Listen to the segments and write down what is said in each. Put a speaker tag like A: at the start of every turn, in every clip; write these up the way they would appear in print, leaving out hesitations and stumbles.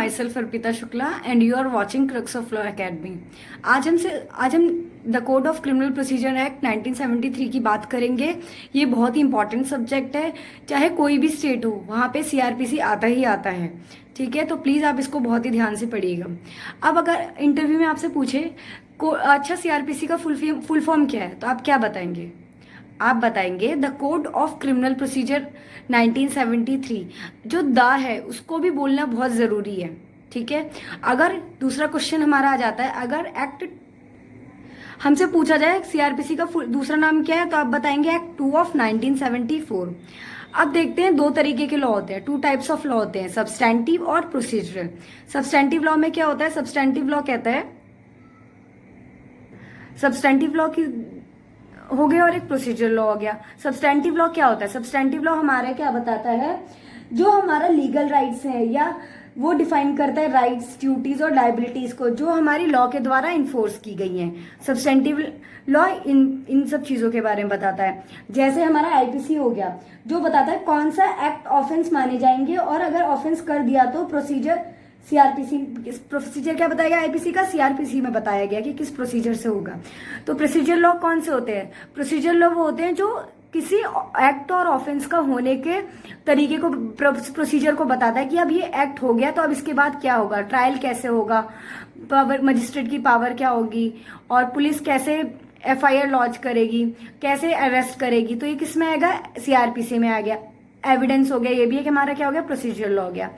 A: My self Arpita Shukla and you are watching crux of law academy. आज हम the code of criminal procedure act 1973 की बात करेंगे। ये बहुत ही इंपॉर्टेंट सब्जेक्ट है, चाहे कोई भी स्टेट हो वहाँ पे सीआरपीसी आता ही आता है। ठीक है, तो प्लीज़ आप इसको बहुत ही ध्यान से पढ़िएगा। अब अगर इंटरव्यू में आपसे पूछे अच्छा सीआरपीसी का फुल फॉर्म क्या है, तो आप क्या बताएंगे? आप बताएंगे the code of criminal procedure 1973। जो द है उसको भी बोलना बहुत ज़रूरी है। ठीक है, अगर दूसरा क्वेश्चन हमारा आ जाता है, अगर एक्ट हमसे पूछा जाए सीआरपीसी का दूसरा नाम क्या है, तो आप बताएंगे एक्ट 2 ऑफ 1974। अब देखते हैं, दो तरीके के लॉ होते हैं, टू टाइप्स ऑफ लॉ होते हैं, सब्सटैंटिव और प्रोसीजरल। सब्सटैंटिव लॉ में क्या होता है? सब्सटैंटिव लॉ कहता है, सब्सटैंटिव लॉ की हो गया और एक प्रोसीजर लॉ हो गया। सब्सटैंटिव लॉ क्या होता है? सब्सटैंटिव लॉ हमारे क्या बताता है, जो हमारा लीगल राइट्स है या वो डिफाइन करता है राइट्स, ड्यूटीज और लाइबिलिटीज को, जो हमारी लॉ के द्वारा इन्फोर्स की गई हैं। सब्सटैंटिव लॉ इन सब चीजों के बारे में बताता है। जैसे हमारा आईपीसी हो गया, जो बताता है कौन सा एक्ट ऑफेंस माने जाएंगे, और अगर ऑफेंस कर दिया तो प्रोसीजर सीआरपीसी प्रोसीजर क्या बताया गया? आईपीसी का सीआरपीसी में बताया गया कि किस प्रोसीजर से होगा। तो प्रोसीजर लॉ कौन से होते हैं? प्रोसीजर लॉ वो होते हैं जो किसी एक्ट और ऑफेंस का होने के तरीके को, प्रोसीजर को बताता है कि अब ये एक्ट हो गया तो अब इसके बाद क्या होगा, ट्रायल कैसे होगा, पावर मजिस्ट्रेट की पावर क्या होगी, और पुलिस कैसे एफआईआर लॉन्च करेगी, कैसे अरेस्ट करेगी। तो ये किस में आएगा? सीआरपीसी में आ गया। एविडेंस हो गया, ये भी है कि हमारा क्या हो गया? प्रोसीजर लॉ हो गया।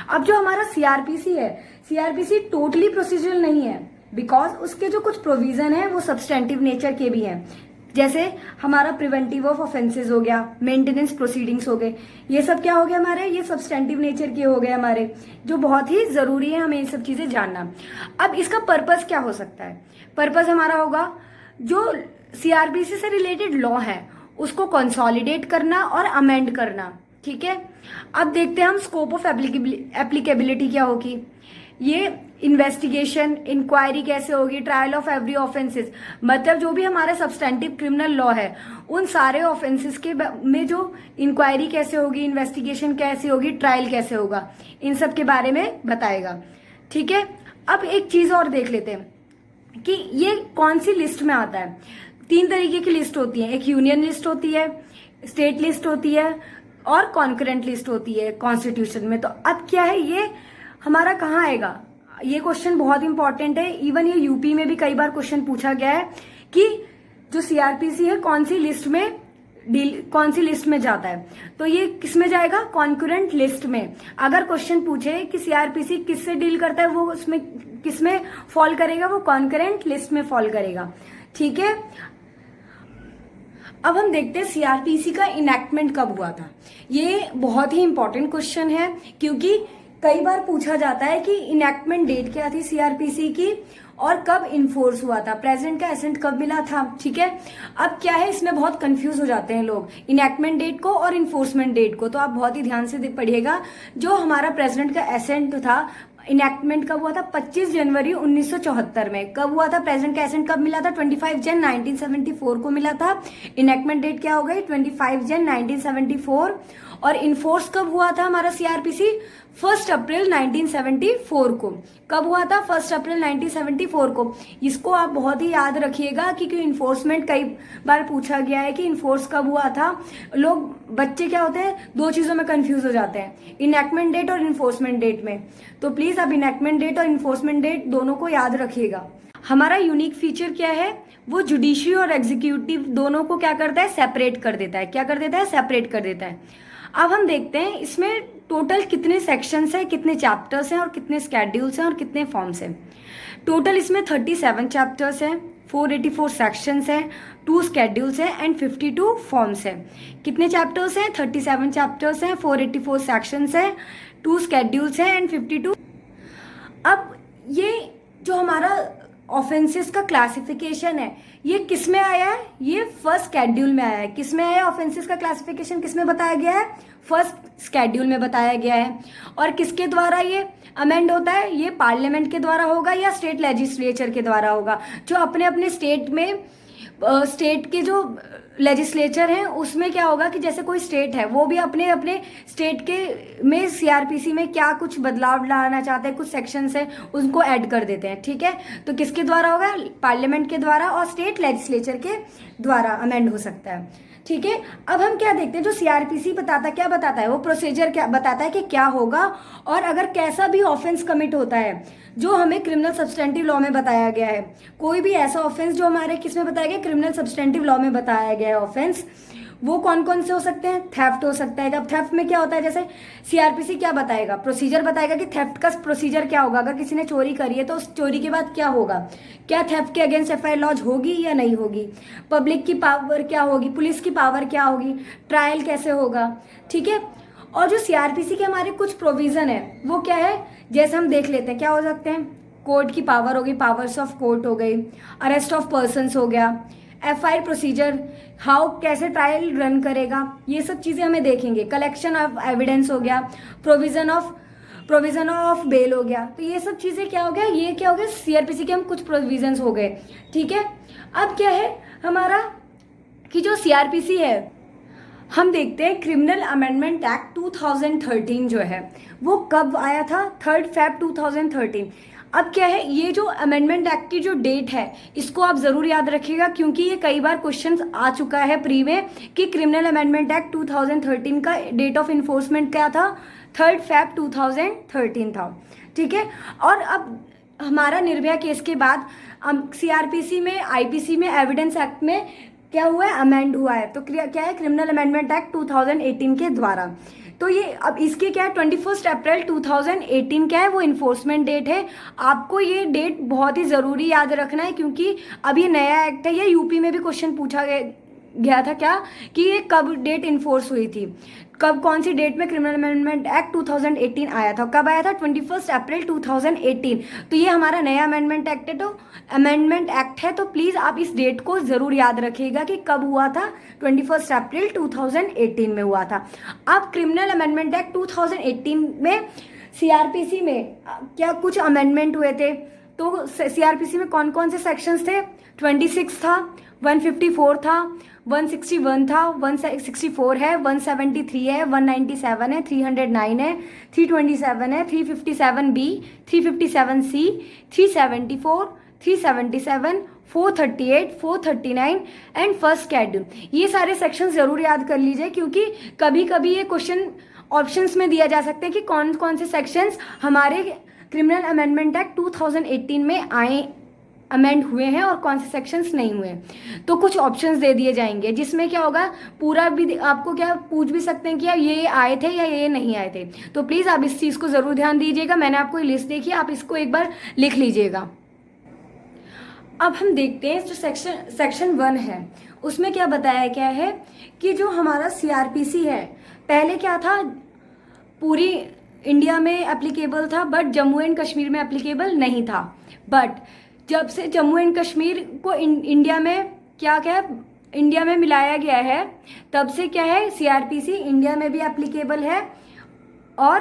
A: अब जो हमारा सीआरपीसी है, सीआरपीसी टोटली प्रोसीजरल नहीं है, बिकॉज उसके जो कुछ प्रोविजन है वो सब्सटेंटिव नेचर के भी हैं। जैसे हमारा प्रिवेंटिव ऑफ ऑफेंसेस हो गया, मेंटेनेंस प्रोसीडिंग्स हो गए, ये सब क्या हो गया हमारे? ये सब्सटेंटिव नेचर के हो गए हमारे, जो बहुत ही जरूरी है हमें ये सब चीजें जानना। अब इसका पर्पस क्या हो सकता है? पर्पस हमारा होगा जो सीआरपीसी से रिलेटेड लॉ है उसको कंसोलिडेट करना और अमेंड करना। ठीक है, अब देखते हैं हम स्कोप ऑफ एप्लीकेबिलिटी क्या होगी। ये इन्वेस्टिगेशन, इंक्वायरी कैसे होगी, ट्रायल ऑफ एवरी ऑफेंसेस, मतलब जो भी हमारे सब्सटेंटिव क्रिमिनल लॉ है उन सारे ऑफेंसेस के में जो इंक्वायरी कैसे होगी, इन्वेस्टिगेशन कैसे होगी, ट्रायल कैसे होगा, इन सब के बारे में बताएगा। ठीक है, अब एक चीज और देख लेते हैं कि ये कौन सी लिस्ट में आता है। तीन तरीके की लिस्ट होती है, एक यूनियन लिस्ट होती है, स्टेट लिस्ट होती है और कॉन्करेंट लिस्ट होती है कॉन्स्टिट्यूशन में। तो अब क्या है, ये हमारा कहाँ आएगा? ये क्वेश्चन बहुत इंपॉर्टेंट है, इवन ये यूपी में भी कई बार क्वेश्चन पूछा गया है कि जो सीआरपीसी है कौन सी लिस्ट में जाता है। तो ये किस में जाएगा? कॉन्करेंट लिस्ट में। अगर क्वेश्चन पूछे कि सीआरपीसी किससे डील करता है, वो उसमें किस में फॉल करेगा? वो कॉन्करेंट लिस्ट में फॉल करेगा। ठीक है, अब हम देखते हैं सीआरपीसी का इनैक्टमेंट कब हुआ था। ये बहुत ही इंपॉर्टेंट क्वेश्चन है, क्योंकि कई बार पूछा जाता है कि इनैक्टमेंट डेट क्या थी सीआरपीसी की और कब इन्फोर्स हुआ था, प्रेसिडेंट का एसेंट कब मिला था। ठीक है, अब क्या है, इसमें बहुत कंफ्यूज हो जाते हैं लोग इनैक्टमेंट डेट को और इन्फोर्समेंट डेट को। तो आप बहुत ही ध्यान से पढ़िएगा। जो हमारा प्रेसिडेंट का एसेंट था, इनैक्टमेंट कब हुआ था? 25 जनवरी 1974 में। कब हुआ था? प्रेसिडेंट का एसेंट कब मिला था? 25 जन 1974 को मिला था। इनैक्टमेंट डेट क्या हो गई? 25 जन 1974। और इन्फोर्स कब हुआ था हमारा सीआरपीसी? 1 अप्रैल 1974 को। कब हुआ था? 1 अप्रैल 1974 को। इसको आप बहुत ही याद रखिएगा, क्योंकि इन्फोर्समेंट कई बार पूछा गया है कि इन्फोर्स कब हुआ था। बच्चे क्या होते हैं, दो चीजों में कंफ्यूज हो जाते हैं, इनैक्टमेंट डेट और इन्फोर्समेंट डेट में। तो प्लीज आप इनैक्टमेंट डेट और इन्फोर्समेंट डेट दोनों को याद रखिएगा। हमारा यूनिक फीचर क्या है? वो जुडिशरी और एग्जीक्यूटिव दोनों को क्या करता है? सेपरेट कर देता है। क्या कर देता है? सेपरेट कर देता है। अब हम देखते हैं इसमें टोटल कितने सेक्शंस हैं, कितने चैप्टर्स हैं और कितने स्केड्यूल्स हैं और कितने फॉर्म्स हैं। टोटल इसमें 37 चैप्टर्स हैं, 484 सेक्शंस हैं, 2 स्केड्यूल्स हैं एंड 52 फॉर्म्स हैं। कितने चैप्टर्स हैं? 37 चैप्टर्स हैं, 484 सेक्शंस हैं, 2 स्केड्यूल्स हैं एंड 52। अब ये जो हमारा ऑफेंसेस का क्लासिफिकेशन है, ये किस में आया है? ये फर्स्ट स्केड्यूल में आया है। किस में आया? ऑफेंसेस का क्लासिफिकेशन किस में बताया गया है? फर्स्ट स्केड्यूल में बताया गया है। और किसके द्वारा ये अमेंड होता है? ये पार्लियामेंट के द्वारा होगा या स्टेट लेजिस्लेचर के द्वारा होगा, जो अपने अपने स्टेट में स्टेट के जो लेजिस्लेचर हैं उसमें क्या होगा कि जैसे कोई स्टेट है वो भी अपने अपने स्टेट के में सीआरपीसी में क्या कुछ बदलाव लाना चाहते हैं, कुछ सेक्शंस हैं उनको ऐड कर देते हैं, ठीक है। तो किसके द्वारा होगा? पार्लियामेंट के द्वारा और स्टेट लेजिस्लेचर के द्वारा अमेंड हो सकता है, ठीक है। अब हम क्या देखते हैं, जो सीआरपीसी क्या बताता है, वो प्रोसीजर क्या बताता है कि क्या होगा और अगर कैसा भी ऑफेंस कमिट होता है जो हमें क्रिमिनल सब्सटेंटिव लॉ में बताया गया है, कोई भी ऐसा ऑफेंस जो हमारे किस में बताया गया, क्रिमिनल सब्सटेंटिव लॉ में बताया गया है ऑफेंस, वो कौन कौन से हो सकते हैं? थेफ्ट हो सकता है। अब थेफ्ट में क्या होता है, जैसे सीआरपीसी क्या बताएगा, प्रोसीजर बताएगा कि थेफ्ट का प्रोसीजर क्या होगा, अगर किसी ने चोरी करी है तो उस चोरी के बाद क्या होगा, क्या थेफ्ट के अगेंस्ट एफआईआर लॉन्च होगी या नहीं होगी, पब्लिक की पावर क्या होगी, पुलिस की पावर क्या होगी, ट्रायल कैसे होगा, ठीक है। और जो सीआरपीसी के हमारे कुछ प्रोविजन है वो क्या है, जैसे हम देख लेते हैं क्या हो सकते हैं, कोर्ट की पावर होगी, पावर्स ऑफ कोर्ट हो गई, अरेस्ट ऑफ पर्सन्स हो गया, एफआईआर प्रोसीजर, हाउ कैसे ट्रायल रन करेगा, ये सब चीजें हमें देखेंगे, कलेक्शन ऑफ एविडेंस हो गया, प्रोविजन ऑफ बेल हो गया। तो ये सब चीजें क्या हो गया, ये क्या हो गया, सीआरपीसी के हम कुछ प्रोविजंस हो गए, ठीक है। अब क्या है हमारा कि जो सीआरपीसी है, हम देखते हैं क्रिमिनल अमेंडमेंट एक्ट 2013 जो है वो कब आया था, 3 Feb 2013। अब क्या है, ये जो अमेंडमेंट एक्ट की जो डेट है इसको आप जरूर याद रखिएगा, क्योंकि ये कई बार क्वेश्चंस आ चुका है प्री में कि क्रिमिनल अमेंडमेंट एक्ट 2013 का डेट ऑफ इन्फोर्समेंट क्या था, 3 Feb 2013 था, ठीक है। और अब हमारा निर्भया केस के बाद सीआरपीसी में, आईपीसी में, एविडेंस एक्ट में क्या हुआ है, अमेंड हुआ है। तो क्या है, क्रिमिनल अमेंडमेंट एक्ट 2018 के द्वारा। तो ये अब इसके क्या है, 21 अप्रैल 2018 क्या है, वो इन्फोर्समेंट डेट है। आपको ये डेट बहुत ही जरूरी याद रखना है, क्योंकि अब ये नया एक्ट है, ये यूपी में भी क्वेश्चन पूछा गया था क्या कि ये कब डेट इन्फोर्स हुई थी, कब कौन सी डेट में क्रिमिनल अमेंडमेंट एक्ट 2018 आया था, कब आया था, 21 अप्रैल 2018। तो ये हमारा नया अमेंडमेंट एक्ट है, तो प्लीज आप इस डेट को जरूर याद रखिएगा कि कब हुआ था, 21 अप्रैल 2018 में हुआ था। अब क्रिमिनल अमेंडमेंट एक्ट 2018 में सीआरपीसी में क्या कुछ अमेंडमेंट हुए थे, तो सीआरपीसी में कौन कौन से सेक्शंस थे, 26 था, 154 था, 161 था, 164 है, 173 है, 197 है, 309 है, 327 है, 357B, 357C, 374, 377, 438, 439 and first schedule. ये सारे सेक्शन जरूर याद कर लीजिए, क्योंकि कभी कभी ये क्वेश्चन ऑप्शंस में दिया जा सकते हैं कि कौन कौन से सेक्शंस हमारे क्रिमिनल अमेंडमेंट एक्ट 2018 में अमेंड हुए हैं और कौन से सेक्शंस नहीं हुए। तो कुछ ऑप्शंस दे दिए जाएंगे जिसमें क्या होगा, पूरा भी आपको क्या पूछ भी सकते हैं कि यार ये आए थे या ये नहीं आए थे। तो प्लीज आप इस चीज को जरूर ध्यान दीजिएगा, मैंने आपको ये लिस्ट देखी, आप इसको एक बार लिख लीजिएगा। अब हम देखते हैं जो सेक्शन 1 है उसमें क्या बताया गया है कि जो हमारा सीआरपीसी है पहले क्या था, पूरी इंडिया में एप्लीकेबल था, बट जम्मू एंड कश्मीर में एप्लीकेबल नहीं था। बट जब से जम्मू एंड कश्मीर को इंडिया में मिलाया गया है, तब से क्या है, सीआरपीसी इंडिया में भी एप्लीकेबल है। और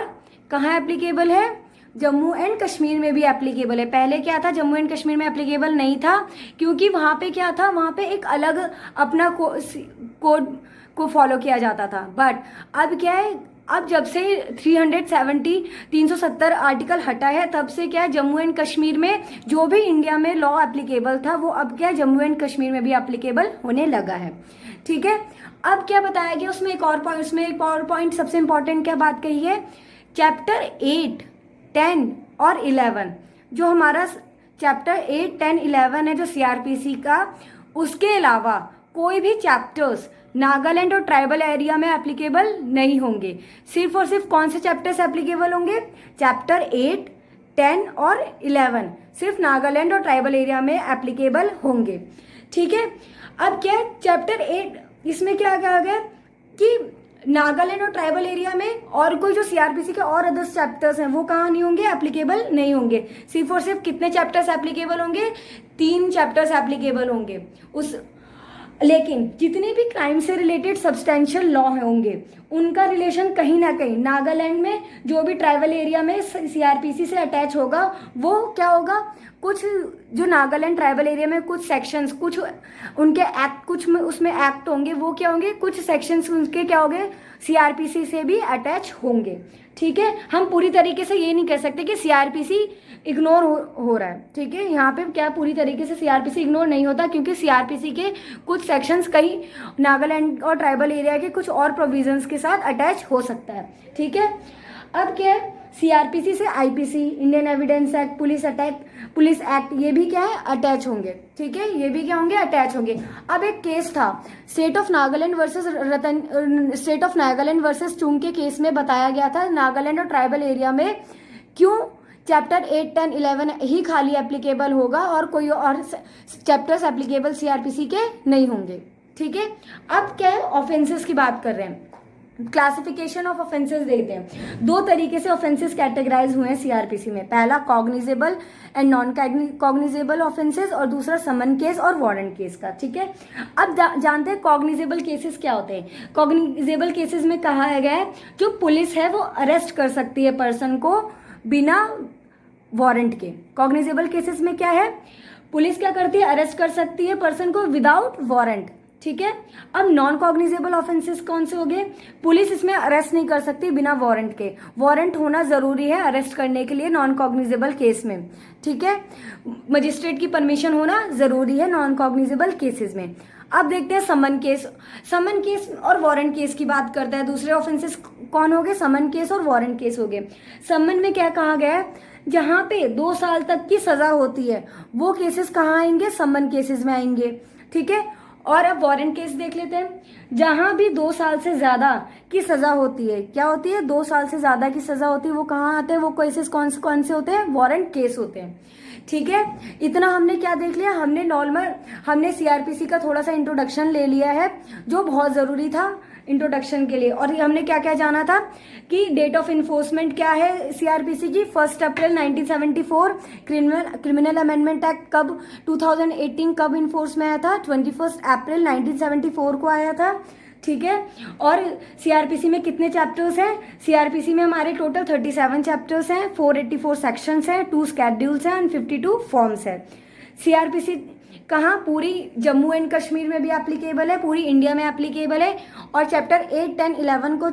A: कहाँ एप्लीकेबल है, जम्मू एंड कश्मीर में भी एप्लीकेबल है। पहले क्या था, जम्मू एंड कश्मीर में एप्लीकेबल नहीं था, क्योंकि वहां पे क्या था, वहां पे एक अलग अपना कोड को फॉलो किया जाता था। बट अब क्या है, अब जब से 370 आर्टिकल हटा है, तब से क्या है, जम्मू एंड कश्मीर में जो भी इंडिया में लॉ एप्लीकेबल था वो अब क्या है, जम्मू एंड कश्मीर में भी एप्लीकेबल होने लगा है, ठीक है। अब क्या बताया गया उसमें, एक और पॉइंट सबसे इंपॉर्टेंट क्या बात कही है, चैप्टर 8, 10 और 11, जो हमारा चैप्टर 8, 10, 11 है जो सीआरपीसी का, उसके अलावा कोई भी चैप्टर्स नागालैंड और ट्राइबल एरिया में एप्लीकेबल नहीं होंगे। सिर्फ और सिर्फ कौन से चैप्टर्स एप्लीकेबल होंगे, चैप्टर 8, 10 और 11 सिर्फ नागालैंड और ट्राइबल एरिया में एप्लीकेबल होंगे, ठीक है। अब क्या है, चैप्टर 8 इसमें क्या आ गया कि नागालैंड और ट्राइबल एरिया में और कोई जो सीआरपीसी के और अदर्स चैप्टर्स हैं वो कहाँ नहीं होंगे, एप्लीकेबल नहीं होंगे। सिर्फ और सिर्फ कितने चैप्टर्स एप्लीकेबल होंगे, 3 चैप्टर्स एप्लीकेबल होंगे। लेकिन जितने भी क्राइम से रिलेटेड सब्सटेंशियल लॉ होंगे उनका रिलेशन कहीं ना कहीं नागालैंड में जो भी ट्राइबल एरिया में सीआरपीसी से अटैच होगा, वो क्या होगा, कुछ जो नागालैंड ट्राइबल एरिया में कुछ सेक्शंस, कुछ उनके एक्ट, कुछ में उसमें एक्ट होंगे, वो क्या होंगे, कुछ सेक्शंस उनके क्या होंगे, सीआरपीसी से भी अटैच होंगे। ठीक है, हम पूरी तरीके से ये नहीं कह सकते कि सीआरपीसी इग्नोर हो रहा है। ठीक है, यहाँ पे क्या पूरी तरीके से सीआरपीसी इग्नोर नहीं होता, क्योंकि सीआरपीसी के कुछ सेक्शंस कई नागालैंड और ट्राइबल एरिया के कुछ और प्रोविजंस के साथ अटैच हो सकता है। ठीक है, अब क्या है, सीआरपीसी से IPC, Indian evidence act, police act, ये भी क्या है, अटैच होंगे। ठीक है, ये भी क्या होंगे, अटैच होंगे। अब एक केस था स्टेट ऑफ नागालैंड वर्सेस चुंग के केस में बताया गया था नागालैंड और ट्राइबल एरिया में क्यों चैप्टर 8, 10, 11 ही खाली एप्लीकेबल होगा और कोई और चैप्टर्स एप्लीकेबल सीआरपीसी के नहीं होंगे। ठीक है, अब क्या है, ऑफेंसेस की बात कर रहे हैं, क्लासिफिकेशन ऑफ ऑफेंसेस देखते हैं। दो तरीके से ऑफेंसेस कैटेगराइज हुए हैं सीआरपीसी में, पहला cognizable and non cognizable offences और दूसरा समन केस और वारंट केस का। ठीक है, अब जानते हैं कॉग्निजेबल केसेस क्या होते हैं। कॉग्निजेबल केसेस में कहा गया है जो पुलिस है वो अरेस्ट कर सकती है पर्सन को बिना वारंट के। कॉग्निजेबल केसेस में क्या है, पुलिस क्या करती है, अरेस्ट कर सकती है पर्सन को विदाउट वारंट। ठीक है, अब नॉन कॉग्निजेबल ऑफेंसेस कौन से हो गए, पुलिस इसमें अरेस्ट नहीं कर सकती बिना वारंट के, वारंट होना जरूरी है अरेस्ट करने के लिए नॉन कॉग्निजेबल केस में। ठीक है, मजिस्ट्रेट की परमिशन होना जरूरी है नॉन कॉग्निजेबल केसेस में। अब देखते हैं समन केस और वारंट केस की बात करते हैं। दूसरे ऑफेंसेस कौन हो गए, समन केस और वारंट केस हो गए। समन में क्या कहा गया है, जहां पे 2 साल तक की सजा होती है वो केसेस कहाँ आएंगे, समन केसेस में आएंगे। ठीक है, और अब वारंट केस देख लेते हैं, जहां भी 2 साल से ज्यादा की सजा होती है, क्या होती है, 2 साल से ज्यादा की सजा होती है, वो कहाँ आते हैं, वो केसेस कौन से होते हैं, वारंट केस होते हैं। ठीक है, इतना हमने क्या देख लिया, हमने सीआरपीसी का थोड़ा सा इंट्रोडक्शन ले लिया है जो बहुत जरूरी था इंट्रोडक्शन के लिए। और हमने क्या क्या जाना था कि डेट ऑफ इन्फोर्समेंट क्या है सीआरपीसी की, 1 अप्रैल 1974। क्रिमिनल अमेंडमेंट एक्ट कब 2018 कब इन्फोर्स में आया था, 21 अप्रैल 1974 को आया था। ठीक है, और सीआरपीसी में कितने चैप्टर्स हैं, सीआरपीसी में हमारे टोटल 37 चैप्टर्स हैं, 484 सेक्शंस हैं, 2 स्केड्यूल्स हैं एंड 52 फॉर्म्स है। सीआरपीसी कहाँ, पूरी जम्मू एंड कश्मीर में भी एप्लीकेबल है, पूरी इंडिया में एप्लीकेबल है। और चैप्टर 8, 10, 11 को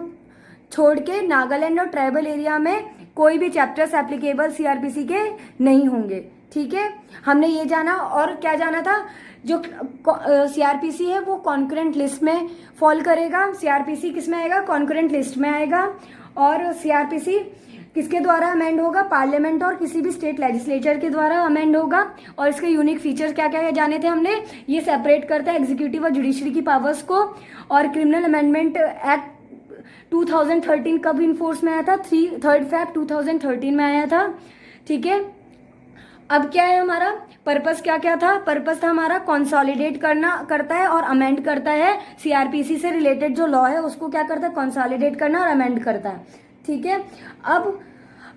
A: छोड़ के नागालैंड और ट्राइबल एरिया में कोई भी चैप्टर्स एप्लीकेबल सीआरपीसी के नहीं होंगे। ठीक है, हमने ये जाना। और क्या जाना था, जो सीआरपीसी है वो कॉन्करेंट लिस्ट में फॉल करेगा। सीआरपीसी किस में आएगा, कॉन्करेंट लिस्ट में आएगा। और सीआरपीसी किसके द्वारा अमेंड होगा, पार्लियामेंट और किसी भी स्टेट लेजिस्लेचर के द्वारा अमेंड होगा। और इसके यूनिक फीचर्स क्या क्या जाने थे हमने, ये सेपरेट करता है एग्जीक्यूटिव और जुडिशरी की पावर्स को। और क्रिमिनल अमेंडमेंट एक्ट 2013 कब इन्फोर्स में आया था, 3 फेब 2013 में आया था। ठीक है, अब क्या है हमारा पर्पस, क्या क्या था, पर्पस था हमारा कंसोलिडेट करता है और अमेंड करता है। सीआरपीसी से रिलेटेड जो लॉ है उसको क्या करता है, कंसोलिडेट करना और अमेंड करता है। ठीक है, अब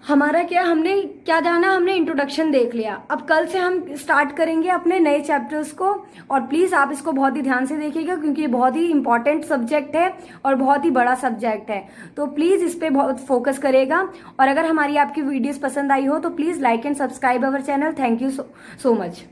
A: हमारा क्या, हमने क्या जाना, हमने इंट्रोडक्शन देख लिया। अब कल से हम स्टार्ट करेंगे अपने नए चैप्टर्स को। और प्लीज़ आप इसको बहुत ही ध्यान से देखिएगा क्योंकि ये बहुत ही इंपॉर्टेंट सब्जेक्ट है और बहुत ही बड़ा सब्जेक्ट है, तो प्लीज़ इस पर बहुत फोकस करेगा। और अगर हमारी आपकी वीडियोस पसंद आई हो तो please like and subscribe our channel. Thank you so much.